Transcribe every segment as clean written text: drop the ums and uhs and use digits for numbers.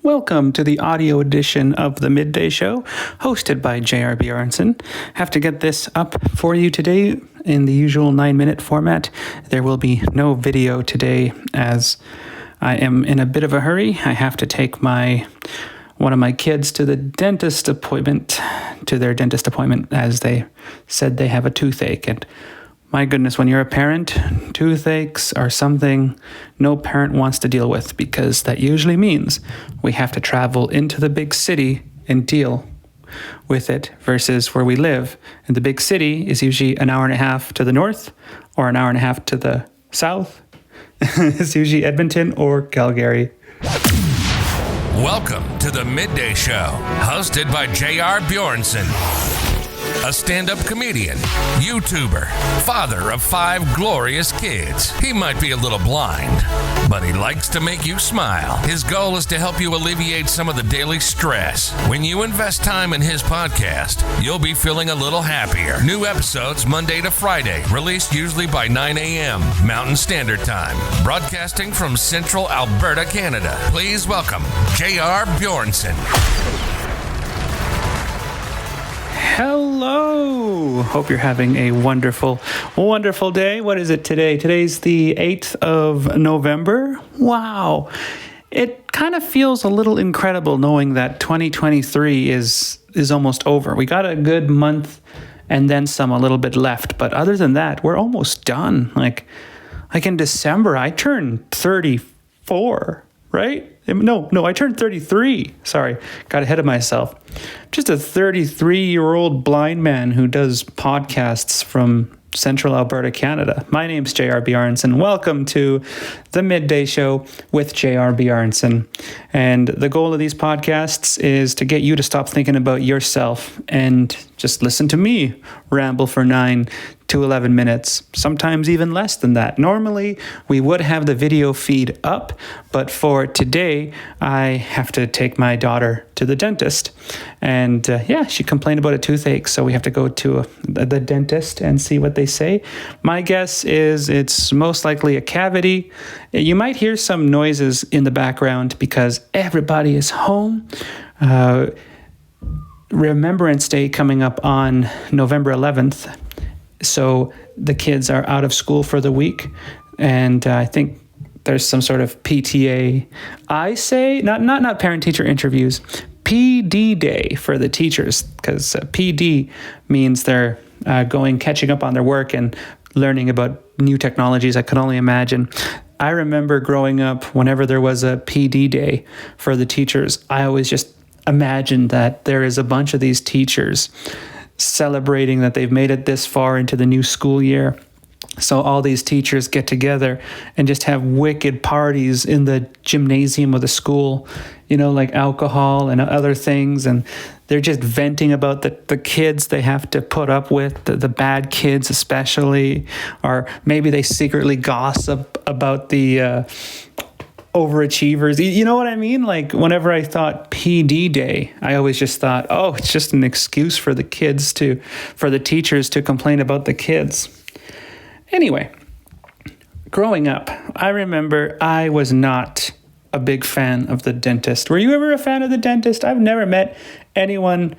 Welcome to the audio edition of the Midday Show, hosted by Bjornson. Have to get this up for you today in the usual 9-minute format. There will be no video today as I am in a bit of a hurry. I have to take one of my kids to their dentist appointment, as they said they have a toothache. And my goodness, when you're a parent, toothaches are something no parent wants to deal with, because that usually means we have to travel into the big city and deal with it versus where we live. And the big city is usually an hour and a half to the north or an hour and a half to the south. It's usually Edmonton or Calgary. Welcome to the Midday Show, hosted by J.R. Bjornson. A stand-up comedian, YouTuber, father of 5 glorious kids. He might be a little blind, but he likes to make you smile. His goal is to help you alleviate some of the daily stress. When you invest time in his podcast, you'll be feeling a little happier. New episodes Monday to Friday, released usually by 9 a.m. Mountain Standard Time. Broadcasting from Central Alberta, Canada. Please welcome J.R. Bjornson. Hello! Hope you're having a wonderful, wonderful day. What is it today? Today's the 8th of November. Wow. It kind of feels a little incredible knowing that 2023 is almost over. We got a good month and then some, a little bit left. But other than that, we're almost done. Like in December, I turned 34, right? No, I turned 33. Sorry, got ahead of myself. Just a 33-year-old blind man who does podcasts from Central Alberta, Canada. My name's J.R. Bjornson. Welcome to the Midday Show with J.R. Bjornson. And the goal of these podcasts is to get you to stop thinking about yourself and just listen to me ramble for 9 to 11 minutes, sometimes even less than that. Normally, we would have the video feed up, but for today, I have to take my daughter to the dentist. And she complained about a toothache, so we have to go to the dentist and see what they say. My guess is it's most likely a cavity. You might hear some noises in the background because everybody is home. Remembrance Day coming up on November 11th. So the kids are out of school for the week, and I think there's some sort of PTA. I say not parent-teacher interviews, PD day for the teachers, because PD means they're catching up on their work and learning about new technologies. I could only imagine. I remember growing up, whenever there was a PD day for the teachers, I always just imagined that there is a bunch of these teachers celebrating that they've made it this far into the new school year. So all these teachers get together and just have wicked parties in the gymnasium of the school, like alcohol and other things. And they're just venting about the kids they have to put up with, the bad kids especially, or maybe they secretly gossip about the overachievers. You know what I mean? Like whenever I thought PD day, I always just thought, oh, it's just an excuse for the teachers to complain about the kids. Anyway, growing up, I remember I was not a big fan of the dentist. Were you ever a fan of the dentist? I've never met anyone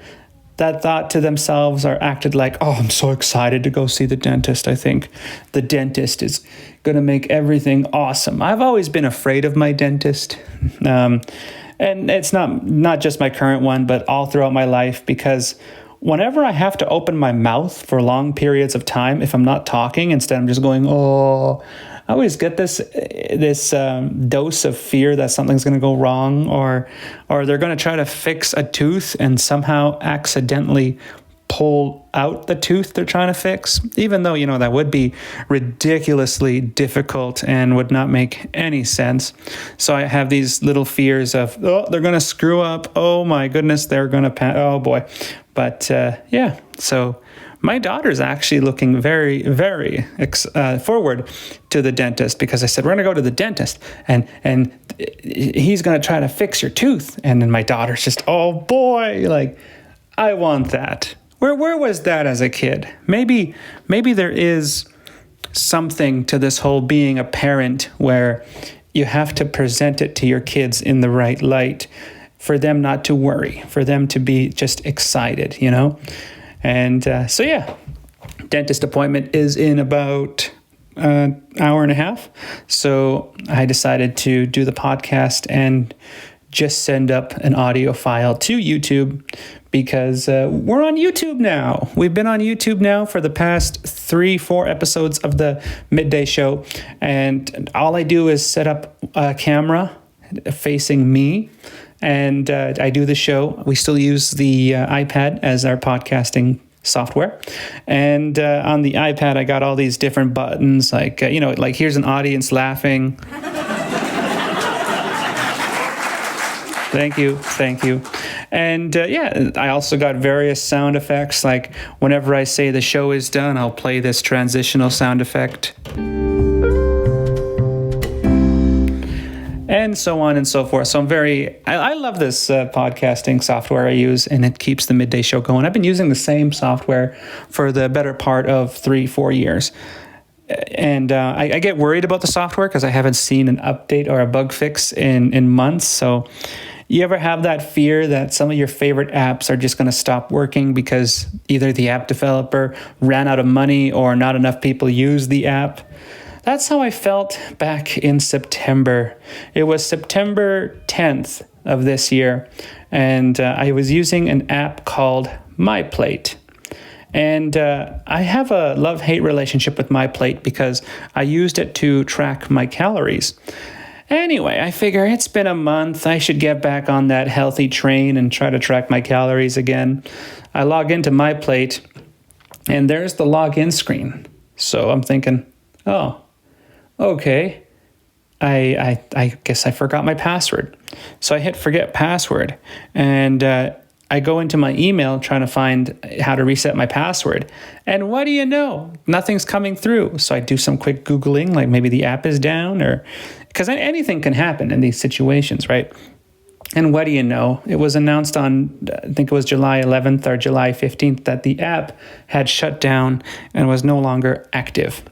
that thought to themselves or acted like, oh, I'm so excited to go see the dentist. I think the dentist is going to make everything awesome. I've always been afraid of my dentist. And it's not just my current one, but all throughout my life, because whenever I have to open my mouth for long periods of time, if I'm not talking, instead I'm just going, oh, I always get this dose of fear that something's going to go wrong, or they're going to try to fix a tooth and somehow accidentally pull out the tooth they're trying to fix, even though, that would be ridiculously difficult and would not make any sense. So I have these little fears of, oh, they're going to screw up. Oh my goodness, they're going to, oh boy. But so my daughter's actually looking very, very forward to the dentist, because I said, we're going to go to the dentist and he's going to try to fix your tooth. And then my daughter's just, oh boy, like, I want that. Where was that as a kid? Maybe there is something to this whole being a parent where you have to present it to your kids in the right light for them not to worry, for them to be just excited, And so, yeah, dentist appointment is in about an hour and a half. So I decided to do the podcast and just send up an audio file to YouTube because we're on YouTube now. We've been on YouTube now for the past 3-4 episodes of the Midday Show. And all I do is set up a camera facing me and I do the show. We still use the iPad as our podcasting software. And on the iPad, I got all these different buttons, like here's an audience laughing. Thank you. And I also got various sound effects, like whenever I say the show is done, I'll play this transitional sound effect. And so on and so forth. So I love this podcasting software I use, and it keeps the Midday Show going. I've been using the same software for the better part of 3-4 years. And I get worried about the software because I haven't seen an update or a bug fix in months. So you ever have that fear that some of your favorite apps are just going to stop working because either the app developer ran out of money or not enough people use the app? That's how I felt back in September. It was September 10th of this year, and I was using an app called MyPlate. And I have a love-hate relationship with MyPlate because I used it to track my calories. Anyway, I figure it's been a month. I should get back on that healthy train and try to track my calories again. I log into MyPlate, and there's the login screen. So I'm thinking, oh, okay, I guess I forgot my password. So I hit forget password, and I go into my email trying to find how to reset my password. And what do you know? Nothing's coming through. So I do some quick Googling, like maybe the app is down, or because anything can happen in these situations, right? And what do you know? It was announced on, I think it was July 11th or July 15th, that the app had shut down and was no longer active.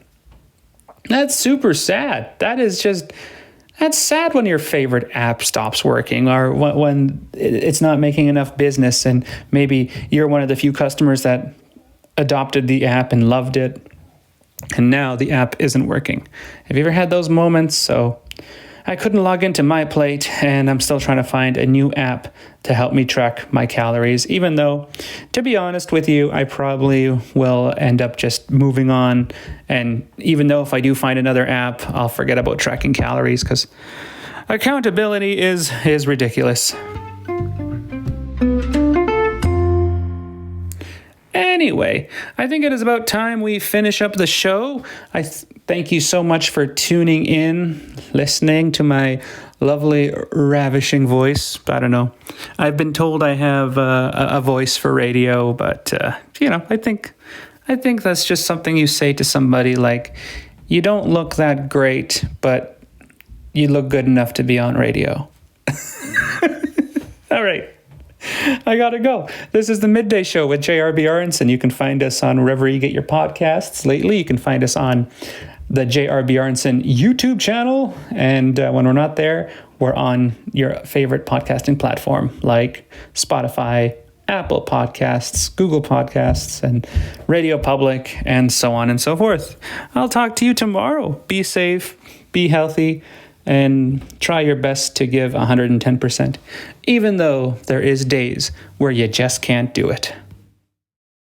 That's super sad. That's sad when your favorite app stops working or when it's not making enough business and maybe you're one of the few customers that adopted the app and loved it and now the app isn't working. Have you ever had those moments? So I couldn't log into MyPlate and I'm still trying to find a new app to help me track my calories, even though, to be honest with you, I probably will end up just moving on. And even though if I do find another app, I'll forget about tracking calories because accountability is ridiculous. Anyway, I think it is about time we finish up the show. I thank you so much for tuning in, listening to my lovely, ravishing voice. I don't know. I've been told I have a voice for radio, but I think that's just something you say to somebody like, you don't look that great, but you look good enough to be on radio. All right. I gotta go. This is the Midday Show with J.R. Bjornson. You can find us on wherever you get your podcasts. Lately, you can find us on the J.R. Bjornson YouTube channel. And when we're not there, we're on your favorite podcasting platform like Spotify, Apple Podcasts, Google Podcasts, and Radio Public, and so on and so forth. I'll talk to you tomorrow. Be safe, be healthy, and try your best to give 110%, even though there is days where you just can't do it.